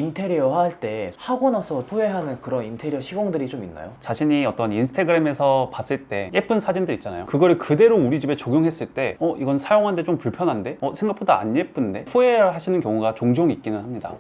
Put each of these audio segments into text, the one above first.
인테리어 할 때 하고 나서 후회하는 그런 인테리어 시공들이 좀 있나요? 자신이 어떤 인스타그램에서 봤을 때 예쁜 사진들 있잖아요. 그거를 그대로 우리 집에 적용했을 때 이건 사용하는데 좀 불편한데? 생각보다 안 예쁜데? 후회하시는 경우가 종종 있기는 합니다.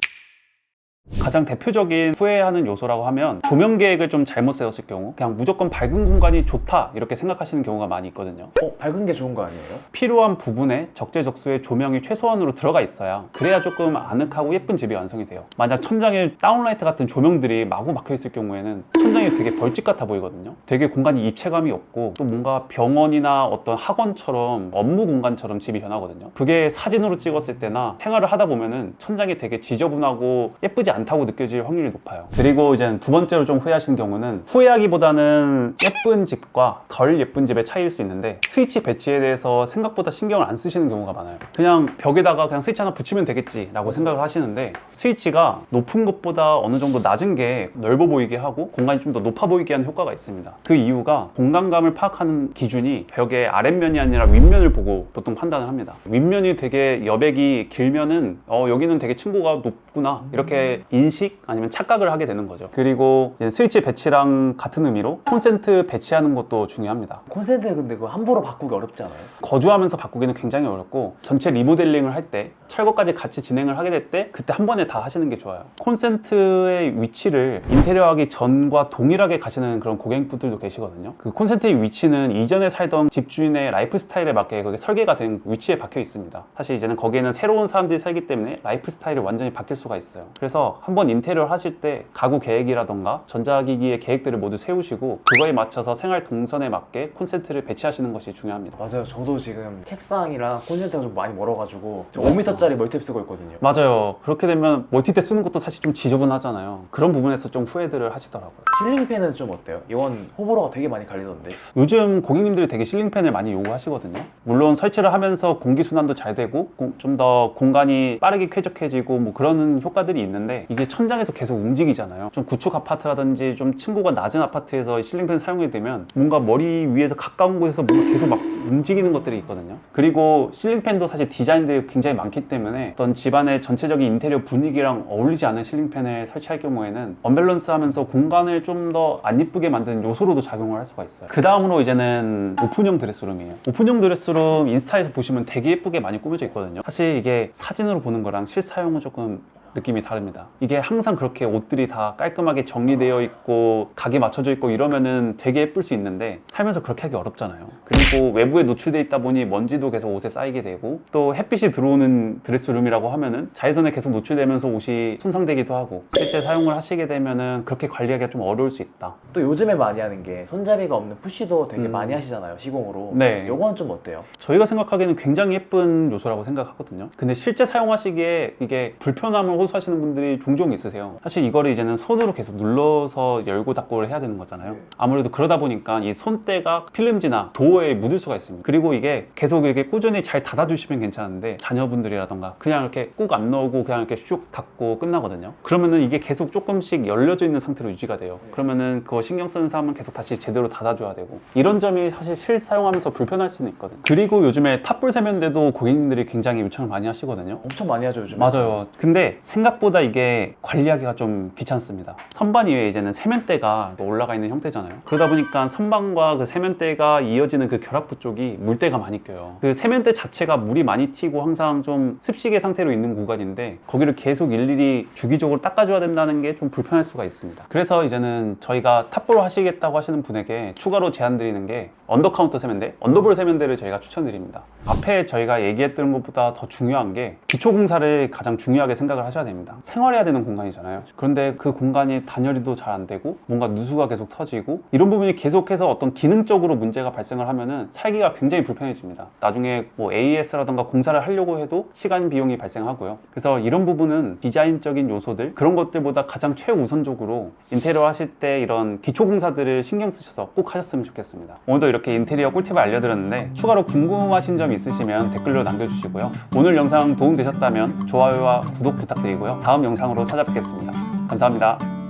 가장 대표적인 후회하는 요소라고 하면 조명 계획을 좀 잘못 세웠을 경우 그냥 무조건 밝은 공간이 좋다 이렇게 생각하시는 경우가 많이 있거든요. 밝은 게 좋은 거 아니에요? 필요한 부분에 적재적소에 조명이 최소한으로 들어가 있어야 그래야 조금 아늑하고 예쁜 집이 완성이 돼요. 만약 천장에 다운라이트 같은 조명들이 마구 막혀 있을 경우에는 천장이 되게 벌집 같아 보이거든요. 되게 공간이 입체감이 없고 또 뭔가 병원이나 어떤 학원처럼 업무 공간처럼 집이 변하거든요. 그게 사진으로 찍었을 때나 생활을 하다 보면은 천장이 되게 지저분하고 예쁘지 않다고 느껴질 확률이 높아요. 그리고 이제 두 번째로 좀 후회하시는 경우는 후회하기보다는 예쁜 집과 덜 예쁜 집의 차이일 수 있는데 스위치 배치에 대해서 생각보다 신경을 안 쓰시는 경우가 많아요. 그냥 벽에다가 그냥 스위치 하나 붙이면 되겠지 라고 생각을 하시는데 스위치가 높은 것보다 어느 정도 낮은 게 넓어 보이게 하고 공간이 좀 더 높아 보이게 하는 효과가 있습니다. 그 이유가 공간감을 파악하는 기준이 벽의 아랫면이 아니라 윗면을 보고 보통 판단을 합니다. 윗면이 되게 여백이 길면은 여기는 되게 층고가 높구나 이렇게 인식 아니면 착각을 하게 되는 거죠. 그리고 이제 스위치 배치랑 같은 의미로 콘센트 배치하는 것도 중요합니다. 콘센트 근데 그거 함부로 바꾸기 어렵지 않아요? 거주하면서 바꾸기는 굉장히 어렵고 전체 리모델링을 할 때 철거까지 같이 진행을 하게 될 때 그때 한 번에 다 하시는 게 좋아요. 콘센트의 위치를 인테리어 하기 전과 동일하게 가시는 그런 고객분들도 계시거든요. 그 콘센트의 위치는 이전에 살던 집주인의 라이프 스타일에 맞게 그게 설계가 된 위치에 박혀 있습니다. 사실 이제는 거기에는 새로운 사람들이 살기 때문에 라이프 스타일이 완전히 바뀔 수가 있어요. 그래서 한번 인테리어 하실 때 가구 계획이라던가 전자기기의 계획들을 모두 세우시고 그거에 맞춰서 생활 동선에 맞게 콘센트를 배치하시는 것이 중요합니다. 맞아요. 저도 지금 책상이랑 콘센트가 좀 많이 멀어가지고 저 5m짜리 멀티탭 쓰고 있거든요. 맞아요. 그렇게 되면 멀티탭 쓰는 것도 사실 좀 지저분하잖아요. 그런 부분에서 좀 후회들을 하시더라고요. 실링팬은 좀 어때요? 이건 호불호가 되게 많이 갈리던데. 요즘 고객님들이 되게 실링팬을 많이 요구하시거든요. 물론 설치를 하면서 공기순환도 잘 되고 좀 더 공간이 빠르게 쾌적해지고 뭐 그런 효과들이 있는데 이게 천장에서 계속 움직이잖아요. 좀 구축 아파트라든지 좀 층고가 낮은 아파트에서 실링팬 사용이 되면 뭔가 머리 위에서 가까운 곳에서 뭔가 계속 막 움직이는 것들이 있거든요. 그리고 실링팬도 사실 디자인들이 굉장히 많기 때문에 어떤 집안의 전체적인 인테리어 분위기랑 어울리지 않은 실링팬을 설치할 경우에는 언밸런스 하면서 공간을 좀 더 안 이쁘게 만드는 요소로도 작용을 할 수가 있어요. 그 다음으로 이제는 오픈형 드레스룸이에요. 오픈형 드레스룸 인스타에서 보시면 되게 예쁘게 많이 꾸며져 있거든요. 사실 이게 사진으로 보는 거랑 실사용은 조금 느낌이 다릅니다. 이게 항상 그렇게 옷들이 다 깔끔하게 정리되어 있고 각이 맞춰져 있고 이러면은 되게 예쁠 수 있는데 살면서 그렇게 하기 어렵잖아요. 그리고 외부에 노출돼 있다 보니 먼지도 계속 옷에 쌓이게 되고 또 햇빛이 들어오는 드레스룸이라고 하면은 자외선에 계속 노출되면서 옷이 손상되기도 하고 실제 사용을 하시게 되면은 그렇게 관리하기가 좀 어려울 수 있다. 또 요즘에 많이 하는 게 손잡이가 없는 푸시도 되게 많이 하시잖아요. 시공으로. 네. 요건 좀 어때요? 저희가 생각하기에는 굉장히 예쁜 요소라고 생각하거든요. 근데 실제 사용하시기에 이게 불편함을 호소하시는 분들이 종종 있으세요. 사실 이거를 이제는 손으로 계속 눌러서 열고 닫고를 해야 되는 거잖아요. 아무래도 그러다 보니까 이 손때가 필름지나 도어에 묻을 수가 있습니다. 그리고 이게 계속 이렇게 꾸준히 잘 닫아주시면 괜찮은데 자녀분들이라던가 그냥 이렇게 꾹 안 넣고 그냥 이렇게 슉 닫고 끝나거든요. 그러면은 이게 계속 조금씩 열려져 있는 상태로 유지가 돼요. 그러면은 그거 신경 쓰는 사람은 계속 다시 제대로 닫아줘야 되고 이런 점이 사실 실사용하면서 불편할 수는 있거든요. 그리고 요즘에 탑볼 세면대도 고객님들이 굉장히 요청을 많이 하시거든요. 엄청 많이 하죠 요즘에. 맞아요. 근데 생각보다 이게 관리하기가 좀 귀찮습니다. 선반 위에 이제는 세면대가 올라가 있는 형태잖아요. 그러다 보니까 선반과 그 세면대가 이어지는 그 결합부 쪽이 물때가 많이 껴요. 그 세면대 자체가 물이 많이 튀고 항상 좀 습식의 상태로 있는 공간인데 거기를 계속 일일이 주기적으로 닦아줘야 된다는 게 좀 불편할 수가 있습니다. 그래서 이제는 저희가 탑볼 하시겠다고 하시는 분에게 추가로 제안드리는 게 언더카운터 세면대, 언더볼 세면대를 저희가 추천드립니다. 앞에 저희가 얘기했던 것보다 더 중요한 게 기초공사를 가장 중요하게 생각을 하셔야 됩니다. 생활해야 되는 공간이잖아요. 그런데 그 공간이 단열이도 잘 안 되고 뭔가 누수가 계속 터지고 이런 부분이 계속해서 어떤 기능적으로 문제가 발생을 하면은 살기가 굉장히 불편해집니다. 나중에 뭐 AS라던가 공사를 하려고 해도 시간 비용이 발생하고요. 그래서 이런 부분은 디자인적인 요소들 그런 것들보다 가장 최우선적으로 인테리어 하실 때 이런 기초공사들을 신경 쓰셔서 꼭 하셨으면 좋겠습니다. 오늘도 이렇게 인테리어 꿀팁을 알려드렸는데 추가로 궁금하신 점 있으시면 댓글로 남겨주시고요. 오늘 영상 도움되셨다면 좋아요와 구독 부탁드리고요. 다음 영상으로 찾아뵙겠습니다. 감사합니다.